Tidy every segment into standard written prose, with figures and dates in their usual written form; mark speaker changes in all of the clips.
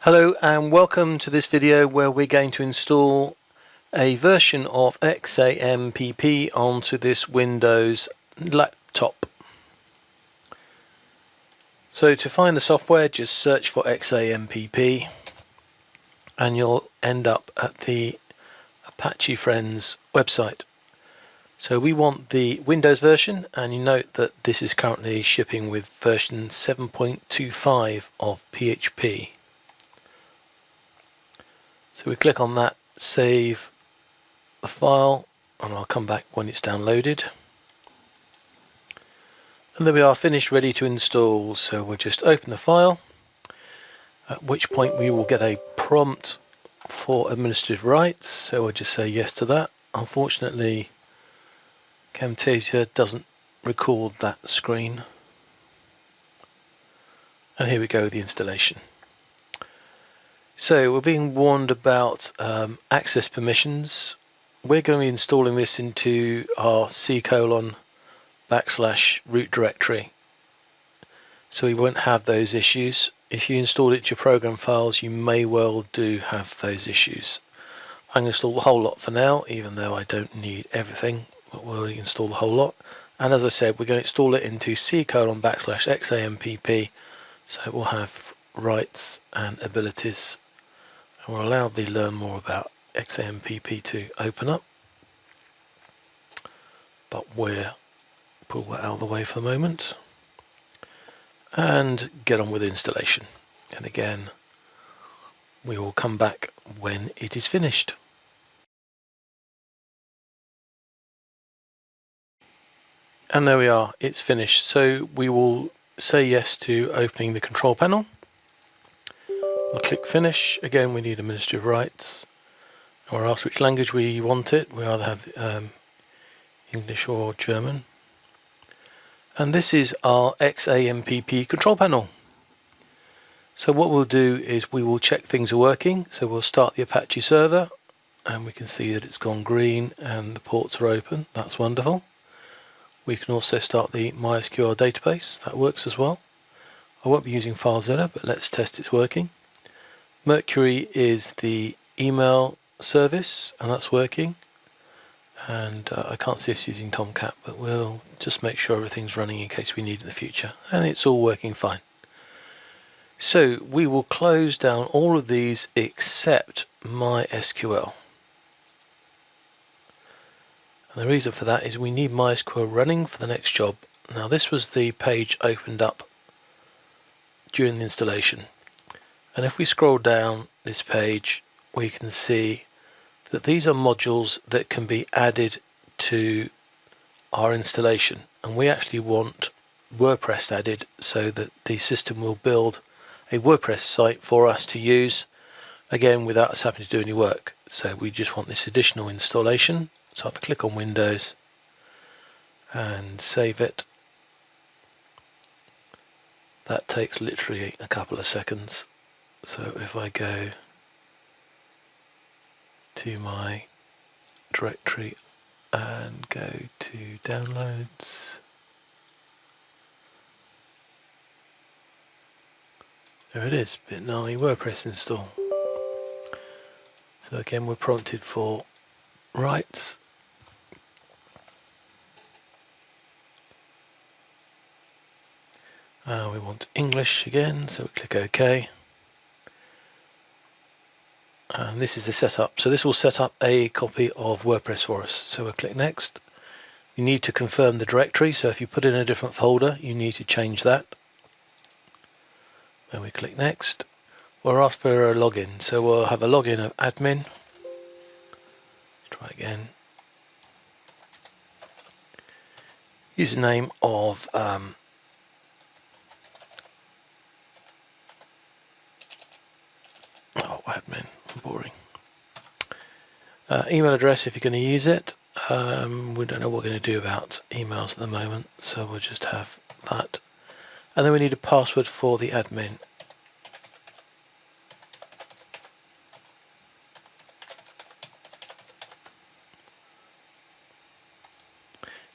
Speaker 1: Hello and welcome to this video where we're going to install a version of XAMPP onto this Windows laptop. So to find the software, just search for XAMPP and you'll end up at the Apache Friends website. So we want the Windows version, and you note that this is currently shipping with version 7.25 of PHP. So we click on that, save the file, and I'll come back when it's downloaded. And there we are, finished, ready to install. So we'll just open the file, at which point we will get a prompt for administrative rights. So we'll just say yes to that. Unfortunately, Camtasia doesn't record that screen. And here we go with the installation. So we're being warned about access permissions. We're going to be installing this into our C:\root directory. So we won't have those issues. If you install it to your program files, you may well do have those issues. I'm going to install the whole lot for now, even though I don't need everything, but we'll install the whole lot. And as I said, we're going to install it into C:\XAMPP, so we'll have rights and abilities. And we'll allow the learn more about XAMPP to open up, but we'll pull that out of the way for the moment and get on with the installation. And again, we will come back when it is finished. And there we are, it's finished. So we will say yes to opening the control panel. I'll click finish. Again, we need administrative rights. And we're asked which language we want it. We either have English or German. And this is our XAMPP control panel. So what we'll do is we will check things are working. So we'll start the Apache server and we can see that it's gone green and the ports are open. That's wonderful. We can also start the MySQL database. That works as well. I won't be using FileZilla, but let's test it's working. Mercury is the email service, and that's working. And I can't see us using Tomcat, but we'll just make sure everything's running in case we need it in the future. And it's all working fine. So we will close down all of these except MySQL. And the reason for that is we need MySQL running for the next job. Now this was the page opened up during the installation. And if we scroll down this page, we can see that these are modules that can be added to our installation. And we actually want WordPress added so that the system will build a WordPress site for us to use, again, without us having to do any work. So we just want this additional installation. So if I click on Windows and save it, that takes literally a couple of seconds. So if I go to my directory and go to downloads, there it is, Bitnami WordPress install. So again, we're prompted for rights. We want English again, so we click OK. And this is the setup. So this will set up a copy of WordPress for us. So we'll click next. You need to confirm the directory. So if you put in a different folder, you need to change that. Then we click next. We're asked for a login. So we'll have a login of admin. Let's try again. Username of admin, boring. Email address if you're going to use it. We don't know what we're going to do about emails at the moment, so we'll just have that. And then we need a password for the admin.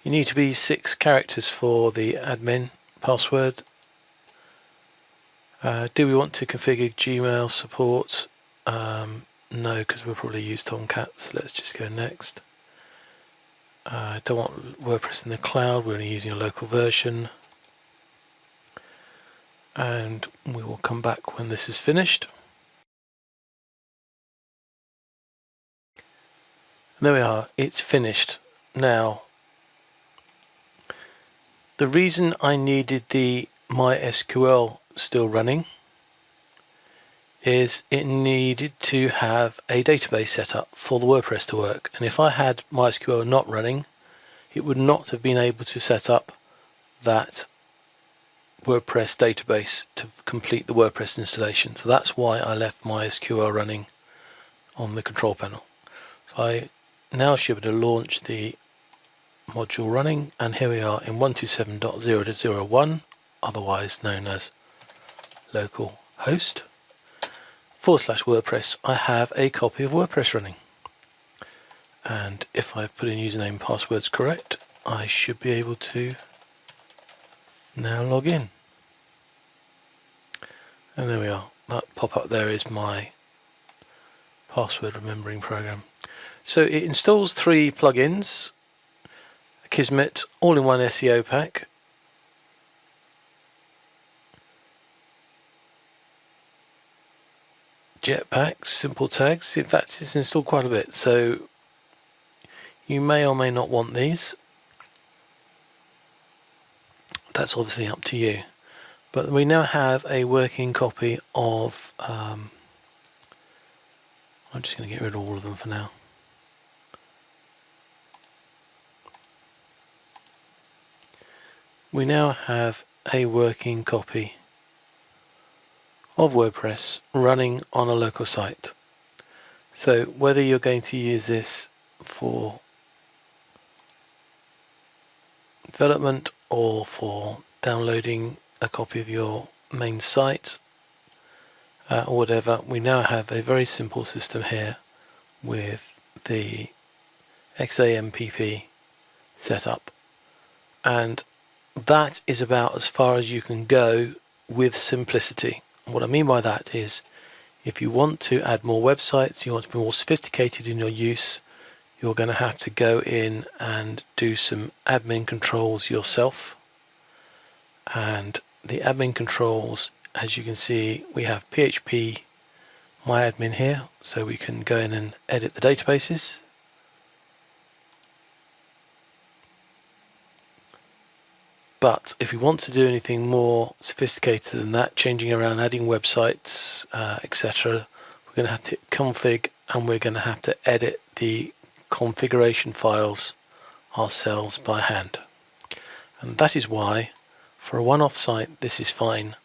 Speaker 1: You need to be 6 characters for the admin password. Do we want to configure Gmail support? No, because we'll probably use Tomcat, so let's just go next. Don't want WordPress in the cloud, we're only using a local version. And we will come back when this is finished. And there we are, it's finished. Now, the reason I needed the MySQL still running is it needed to have a database set up for the WordPress to work. And if I had MySQL not running, it would not have been able to set up that WordPress database to complete the WordPress installation. So that's why I left MySQL running on the control panel. So I now should be able to launch the module running, and here we are in 127.0.0.1, otherwise known as local host /WordPress. I have a copy of WordPress running, and if I've put in username and passwords correct, I should be able to now log in. And there we are, that pop-up there is my password remembering program. So it installs 3 plugins: Kismet all-in-one SEO pack, Jetpack, simple tags. In fact, it's installed quite a bit, so you may or may not want these. That's obviously up to you. But we now have a working copy of I'm just going to get rid of all of them for now. We now have a working copy of WordPress running on a local site. So whether you're going to use this for development or for downloading a copy of your main site or whatever, we now have a very simple system here with the XAMPP set up, and that is about as far as you can go with simplicity. What I mean by that is, if you want to add more websites, you want to be more sophisticated in your use, you're going to have to go in and do some admin controls yourself. And the admin controls, as you can see, we have PHP myadmin here, so we can go in and edit the databases. But if we want to do anything more sophisticated than that, changing around, adding websites, etc., we're going to have to hit config, and we're going to have to edit the configuration files ourselves by hand. And that is why, for a one-off site, this is fine.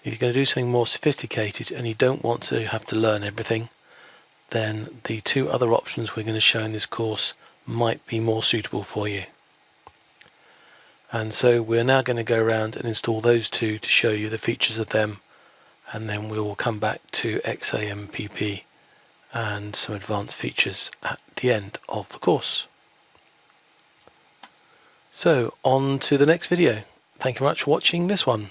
Speaker 1: If you're going to do something more sophisticated and you don't want to have to learn everything, then the 2 other options we're going to show in this course might be more suitable for you. And so we're now going to go around and install those 2 to show you the features of them, and then we will come back to XAMPP and some advanced features at the end of the course. So on to the next video. Thank you very much for watching this one.